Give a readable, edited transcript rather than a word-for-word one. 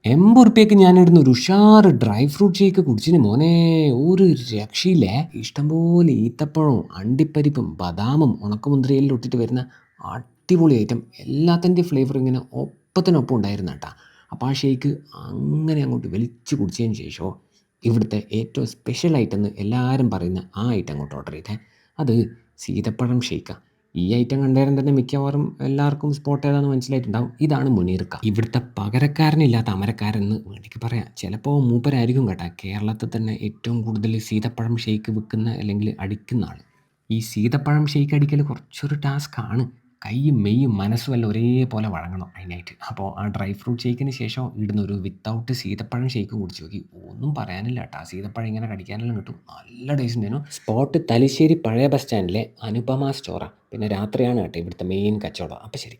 80 ഞാനിടുന്ന ഒരു ഉഷാറ് dry fruit shake കുടിച്ചിന് മോനെ. ഒരു രക്ഷയില്ലേ. ഇഷ്ടംപോലെ ഈത്തപ്പഴവും അണ്ടിപ്പരിപ്പും ബദാമും ഉണക്കമുന്തിരിയിലും ഇട്ടിട്ട് വരുന്ന അടിപൊളി ഐറ്റം. എല്ലാത്തിൻ്റെയും ഫ്ലേവർ ഇങ്ങനെ ഒപ്പത്തിനൊപ്പം ഉണ്ടായിരുന്നു കേട്ടോ. അപ്പോൾ ആ ഷേക്ക് അങ്ങനെ അങ്ങോട്ട് വലിച്ച് കുടിച്ചതിന് ശേഷം ഇവിടുത്തെ ഏറ്റവും സ്പെഷ്യൽ ഐറ്റം എന്ന് എല്ലാവരും പറയുന്ന ആ ഐറ്റം അങ്ങോട്ട് ഓർഡർ ചെയ്തേ. അത് സീതപ്പഴം ഷേക്കാണ്. ഈ ഐറ്റം കണ്ടേരം തന്നെ മിക്കവാറും എല്ലാവർക്കും സ്പോട്ട് ഏതാണെന്ന് മനസ്സിലായിട്ടുണ്ടാവും. ഇതാണ് മുനീർക്ക. ഇവിടുത്തെ പകരക്കാരനില്ലാത്ത അമരക്കാരെന്ന് വേണമെങ്കിൽ പറയാം. ചിലപ്പോൾ മൂപ്പരായിരിക്കും കേട്ടോ കേരളത്തിൽ തന്നെ ഏറ്റവും കൂടുതൽ സീതപ്പഴം ഷേക്ക് വിൽക്കുന്ന അല്ലെങ്കിൽ അടിക്കുന്ന ആൾ. ഈ സീതപ്പഴം ഷേക്ക് അടിക്കൽ കുറച്ചൊരു ടാസ്ക്കാണ്. കൈയും മെയ്യും മനസ്സും എല്ലാം ഒരേപോലെ വഴങ്ങണം അതിനായിട്ട്. അപ്പോൾ ആ ഡ്രൈ ഫ്രൂട്ട് ഷേക്കിന് ശേഷം ഇടുന്ന ഒരു വിത്തൗട്ട് സീതപ്പഴം ഷേക്ക് കുടിച്ച് നോക്കി. ഒന്നും പറയാനില്ല കേട്ടോ. സീതപ്പഴം ഇങ്ങനെ കടിക്കാനെല്ലാം കിട്ടും. നല്ല ടേസ്റ്റ് ഉണ്ടായിരുന്നു. സ്പോട്ട് തലശ്ശേരി പഴയ ബസ് സ്റ്റാൻഡിലെ അനുപമ സ്റ്റോറാണ്. പിന്നെ രാത്രിയാണ് കേട്ടോ ഇവിടുത്തെ മെയിൻ കച്ചവടം. അപ്പം ശരി.